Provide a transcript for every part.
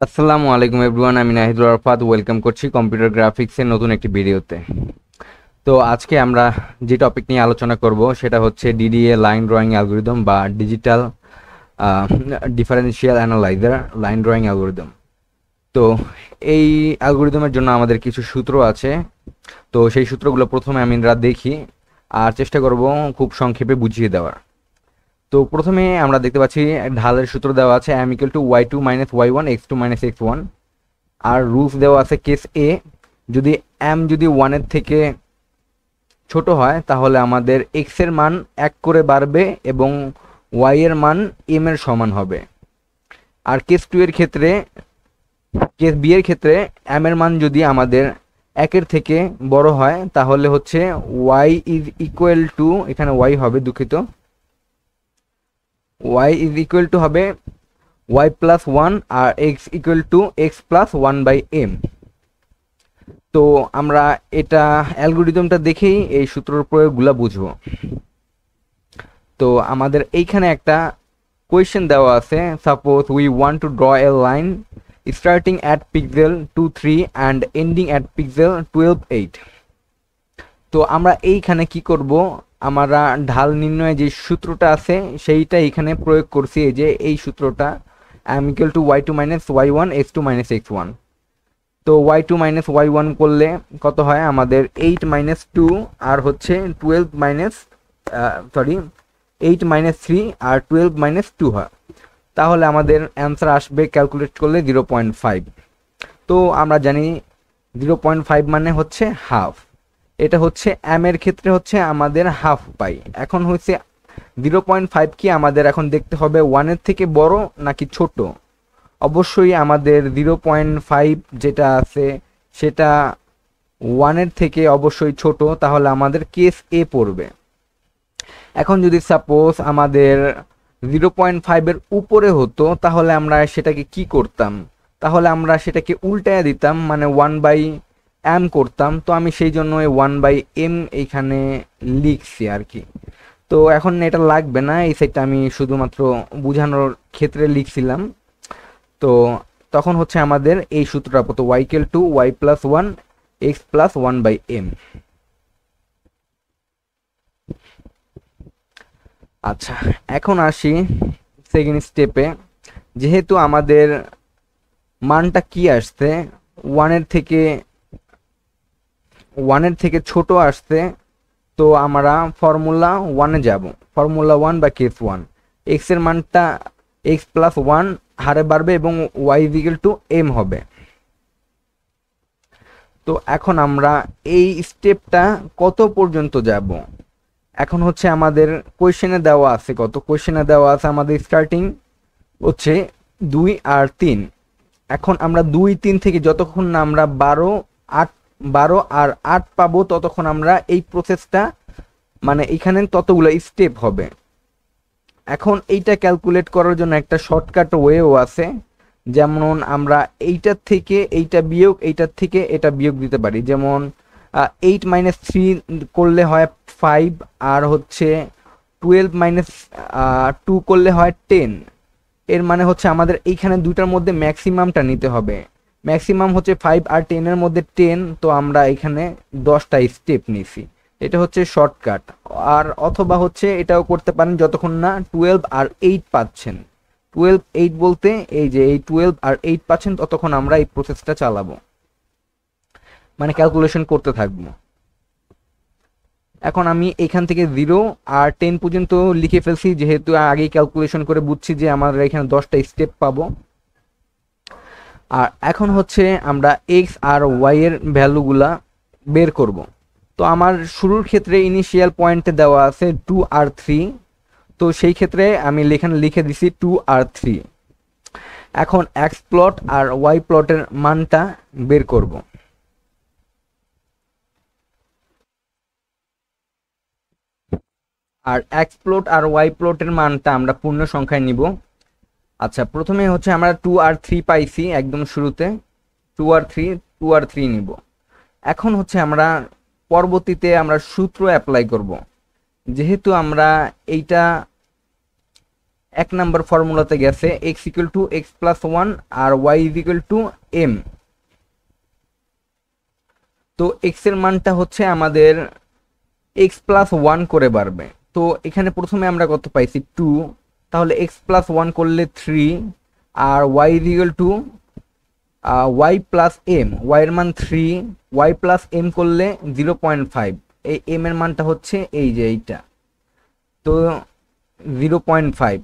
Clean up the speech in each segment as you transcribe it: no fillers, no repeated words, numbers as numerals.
আসসালামু আলাইকুম এভরিওয়ান, আমি নাহিদুল আরাফাত ওয়েলকাম করছি কম্পিউটার গ্রাফিক্সের নতুন একটি ভিডিওতে। তো আজকে আমরা যে টপিক নিয়ে আলোচনা করব সেটা হচ্ছে ডিডিএ লাইন ড্রয়িং অ্যালগরিদম বা digital differential analyser line drawing algorithm. তো এই অ্যালগরিদমের জন্য আমাদের কিছু সূত্র আছে। তো সেই সূত্রগুলো প্রথমে আমরা দেখি আর চেষ্টা করব খুব সংক্ষেপে বুঝিয়ে দেওয়ার। তো প্রথমে আমরা দেখতে পাচ্ছি ঢালের সূত্র দেওয়া আছে m equal to y2 minus y1 x2 minus x1, R rules দেওয়া আছে কেস এ, যদি যদি 1 এর থেকে ছোট হয় তাহলে আমাদের x এর মান 1 করে বাড়বে এবং y এর মান m এর সমান হবে। আর কেস 2 এর ক্ষেত্রে, কেস বি এর ক্ষেত্রে m এর মান যদি আমাদের 1 এর থেকে বড় হয় তাহলে হচ্ছে y is equal to, এখানে y হবে, দুঃখিত, y is equal to হবে y plus 1 R x equal to x plus 1 by m। তো আমরা এটা অ্যালগরিদমটা দেখেই এই সূত্রের প্রয়োগগুলো বুঝবো। তো আমাদের এইখানে একটা কোয়েশ্চেন দেওয়া আছে, suppose we want to draw A line starting at pixel 2 3 and ending at pixel 12 8। তো আমরা এইখানে কি করব, আমরা ঢাল নির্ণয়ে যে সূত্রটা আছে সেইটা এখানে প্রয়োগ করছি, এই যে এই সূত্রটা m equal to y2 minus y1 x2 minus x1। তো y2 minus y1 করলে কত হয়, আমাদের 8 minus 2 আর হচ্ছে 12 minus 8 minus 3 আর 12 minus 2 হয়। তাহলে আমাদের অ্যান্সার আসবে ক্যালকুলেট করলে 0.5। তো আমরা জানি 0.5 মানে হচ্ছে হাফ। এটা হচ্ছে m এর ক্ষেত্রে হচ্ছে আমাদের হাফ পাই। এখন হচ্ছে 0.5 কি আমাদের এখন দেখতে হবে 1 এর থেকে বড় নাকি ছোট। অবশ্যই আমাদের 0.5 যেটা আছে সেটা 1 এর থেকে অবশ্যই ছোট, তাহলে আমাদের কেস এ পড়বে। এখন যদি সাপোজ আমাদের 0.5 এর উপরে হতো তাহলে আমরা সেটাকে কি করতাম, তাহলে আমরা সেটাকে উল্টায় দিতাম, মানে 1/m করতাম। তো আমি সেই জন্য 1/m এইখানে লিখছি আর কি। তো এখন এটা লাগবে না, এই সাইডটা আমি শুধুমাত্র বোঝানোর ক্ষেত্রে লিখছিলাম। তো তখন হচ্ছে আমাদের এই সূত্রটা পড়তো y equal to y plus 1 x plus 1/m। আচ্ছা, এখন আসি সেকেন্ড স্টেপে। যেহেতু আমাদের মানটা কি আসছে, 1 এর থেকে ছোট আসছে, তো আমরা ফর্মুলা 1-এ যাব। ফর্মুলা 1 বা কেস 1, x এর মানটা x প্লাস 1 হারে বাড়বে এবং y is equal to m হবে। তো এখন আমরা এই স্টেপটা কত পর্যন্ত যাব, এখন হচ্ছে আমাদের কোয়েশ্চেনে দেওয়া আছে, কত কোয়েশ্চেনে দেওয়া আছে আমাদের স্টার্টিং হচ্ছে 2 আর 3। এখন আমরা 2 3 থেকে যতক্ষণ না আমরা 12 আর 8 পাবো ততক্ষণ আমরা এই প্রসেসটা, মানে এখানে ততগুলো স্টেপ হবে। এখন এইটা ক্যালকুলেট করার জন্য একটা শর্টকাট ওয়েও আছে, যেমন আমরা এইটার থেকে এইটা বিয়োগ, এইটার থেকে এটা বিয়োগ দিতে পারি। যেমন 8 মাইনাস 3 করলে হয় 5, আর হচ্ছে 12 মাইনাস 2 করলে হয় 10। এর মানে হচ্ছে আমাদের এইখানে দুটার মধ্যে ম্যাক্সিমামটা নিতে হবে। ম্যাক্সিমাম হচ্ছে 5 আর 10 এর মধ্যে 10, তো আমরা এখানে 10টা স্টেপ নিছি। এটা হচ্ছে শর্টকাট। আর অথবা হচ্ছে এটাও করতে পারেন, যতক্ষণ না 12 আর 8 পাচ্ছেন, 12 8 বলতে এই যে এই 12 আর 8 পাচ্ছেন ততক্ষণ আমরা এই প্রসেসটা চালাবো, মানে ক্যালকুলেশন করতে থাকবো। এখন আমি এখান থেকে 0 আর 10 পর্যন্ত লিখে ফেলছি, যেহেতু আগেই ক্যালকুলেশন করে বুঝছি যে আমরা এখানে 10টা স্টেপ পাবো। আর এখন হচ্ছে আমরা এক্স আর ওয়াই এর ভ্যালুগুলা বের করব। তো আমার শুরুর ক্ষেত্রে ইনিশিয়াল পয়েন্টে দেওয়া আছে 2 আর 3, তো সেই ক্ষেত্রে আমি এখানে লিখে দিছি 2 আর 3। এখন এক্স প্লট আর ওয়াই প্লটের মানটা বের করব। আর এক্স প্লট আর ওয়াই প্লটের মানটা আমরা পূর্ণ সংখ্যায় নিব। আচ্ছা, প্রথমে হচ্ছে আমরা 2 আর 3 পাইছি একদম শুরুতে, 2 আর 3, 2 আর 3 নিব। এখন হচ্ছে আমরা পরবর্তীতে আমরা সূত্র অ্যাপ্লাই করব। যেহেতু আমরা এইটা এক নাম্বার ফর্মুলাতে গেছে x equal to x plus one আর Y is equal to M. তো এক্স এর মানটা হচ্ছে আমাদের এক্স প্লাস ওয়ান করে বাড়বে। তো এখানে প্রথমে আমরা কত পাইছি 2, তাহলে এক্স প্লাস ওয়ান করলে 3 আর Y is equal to Y plus M, Y এর মান 3, ওয়াই প্লাস এম করলে 0.5, এই এম এর মানটা হচ্ছে এই যে এইটা, তো 0.5।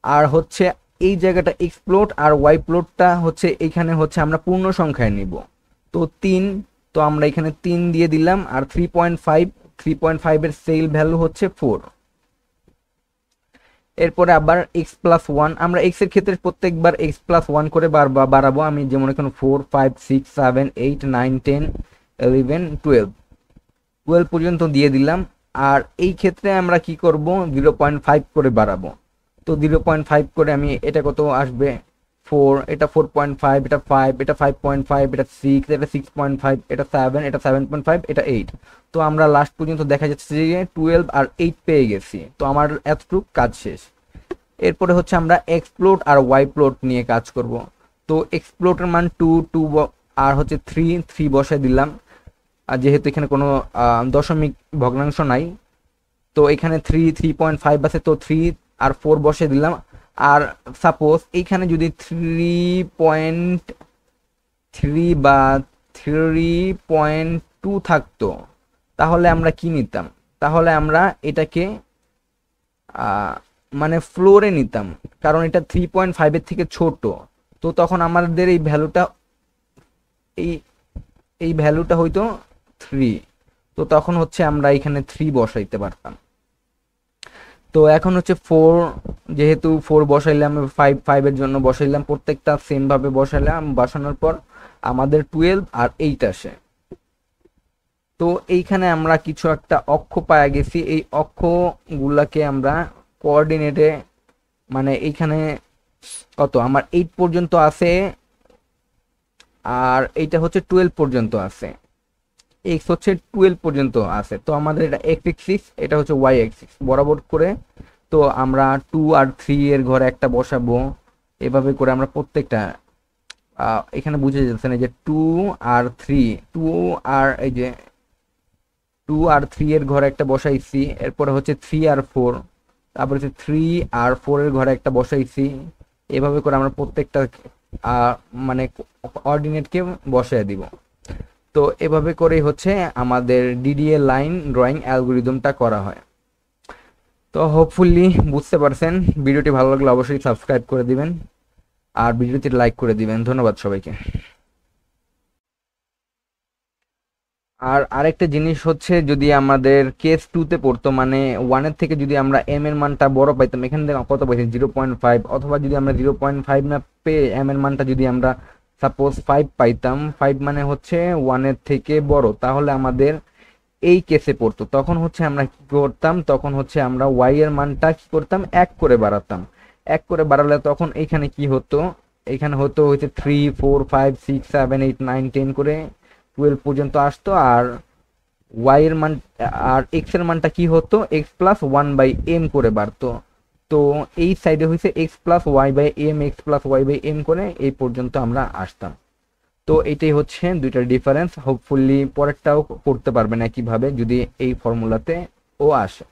আর হচ্ছে এই জায়গাটা এক্স প্লট আর ওয়াই প্লটটা হচ্ছে এইখানে হচ্ছে আমরা পূর্ণ সংখ্যায় নিব, তো 3, তো আমরা এখানে 3 দিয়ে দিলাম আর 3.5 এর সেল ভ্যালু হচ্ছে 4। এরপরে আবার এক্স প্লাস ওয়ান, আমরা এক্স এর ক্ষেত্রে প্রত্যেকবার এক্স প্লাস ওয়ান করে বাড়াবো। আমি যেমন এখানে 4, 5, 6, 7, 8, 9, 10, 11, 12 পর্যন্ত দিয়ে দিলাম। আর এই ক্ষেত্রে আমরা কি করব, 0.5 করে বাড়াবো। তো 0.5 করে আমি এটা কত আসবে 4, এটা 4.5, এটা 5, এটা 5.5, এটা 6, এটা 6.5, এটা 7, এটা 7.5, এটা 8। তো আমরা লাস্ট পর্যন্ত দেখা যাচ্ছে যে 12 আর 8 পেয়ে গেছি। তো আমার এতটুকু কাজ শেষ। এরপরে হচ্ছে আমরা এক্স প্লট আর ওয়াই প্লট নিয়ে কাজ করব। তো এক্স প্লটের মান 2 আর হচ্ছে 3 বসাই দিলাম, আর যেহেতু এখানে কোনো দশমিক ভগ্নাংশ নাই, তো এখানে 3.5 আছে, তো 3 আর 4 বসে দিলাম। আর সাপোজ এইখানে যদি 3.3 বা 3.2 থাকতো, তাহলে আমরা কি নিতাম, তাহলে আমরা এটাকে মানে ফ্লোরে নিতাম, কারণ এটা 3.5 এর থেকে ছোট। তো তখন আমাদের এই ভ্যালুটা এই এই ভ্যালুটা হইতো 3, তো তখন হচ্ছে আমরা এখানে 3 বসাইতে পারতাম। তো এখন হচ্ছে 4, যেহেতু 4 বসাইলাম, 5 এর জন্য বসাইলাম, প্রত্যেকটা সেম ভাবে বসাইলাম। বসানোর পর আমাদের 12 আর 8 আসে। তো এইখানে আমরা কিছু একটা অক্ষ পাওয়া গেছি, এই অক্ষগুলাকে আমরা কোঅর্ডিনেটে, মানে এইখানে কত আমার 8 পর্যন্ত আছে আর এইটা হচ্ছে 12 পর্যন্ত আছে, এক্স হচ্ছে 12 পর্যন্ত আছে। তো আমাদের এটা এক্স এক্সিস, এটা হচ্ছে ওয়াই এক্সিস বরাবর করে। তো আমরা 2 আর 3 এর ঘরে একটা বসাবো, এভাবে করে আমরা প্রত্যেকটা এখানে বুঝে যাচ্ছে না যে 2 আর 3, 2 আর এই যে 2 আর 3 এর ঘরে একটা বসাইছি। এরপরে হচ্ছে 3 আর 4, তারপরে হচ্ছে 3 আর 4 এর ঘরে একটা বসাইছি। এভাবে করে আমরা প্রত্যেকটা মানে কোঅর্ডিনেটকে বসায় দিব। তো এভাবে করেই হচ্ছে আমাদের ডিডিএ লাইন ড্রয়িং অ্যালগোরিদমটা করা হয়। তো হোপফুলি বুঝতে পারছেন। ভিডিওটি ভালো লাগলে অবশ্যই সাবস্ক্রাইব করে দিবেন আর ভিডিওটি লাইক করে দিবেন। ধন্যবাদ সবাইকে। আর আরেকটা জিনিস হচ্ছে, যদি আমাদের কেস 2 তে পড়তো, মানে 1 এর থেকে যদি আমরা এম এর মানটা বড় পাইতাম, এখান থেকে কত পাইছি 0.5, অথবা যদি আমরা 0.5 না পেয়ে এম এর মানটা যদি আমরা সাপোজ 5 পাইতাম, 5 মানে হচ্ছে 1 এর থেকে বড়, তাহলে আমাদের এই কেসে পড়তো। তখন হচ্ছে আমরা কি করতাম, তখন হচ্ছে আমরা ওয়াই এর মানটা কি করতাম, 1 করে বাড়াতাম। 1 করে বাড়ালে তখন এইখানে কি হতো, এখানে হতো হচ্ছে 3, 4, 5, 6, 7, 8, 9, 10 করে 12 পর্যন্ত আসতো। আর ওয়াই এর মান আর এক্স এর মানটা কি হতো, এক্স প্লাস 1/m করে বাড়তো। তো এই সাইডে হয়েছে এক্স প্লাস ওয়াই/m, এক্স প্লাস ওয়াই/m করে এই পর্যন্ত আমরা আসতাম। তো এটাই হচ্ছে দুইটার ডিফারেন্স। হোপফুলি পরেরটাও করতে পারবেন একইভাবে যদি এই ফর্মুলাতে ও আসে।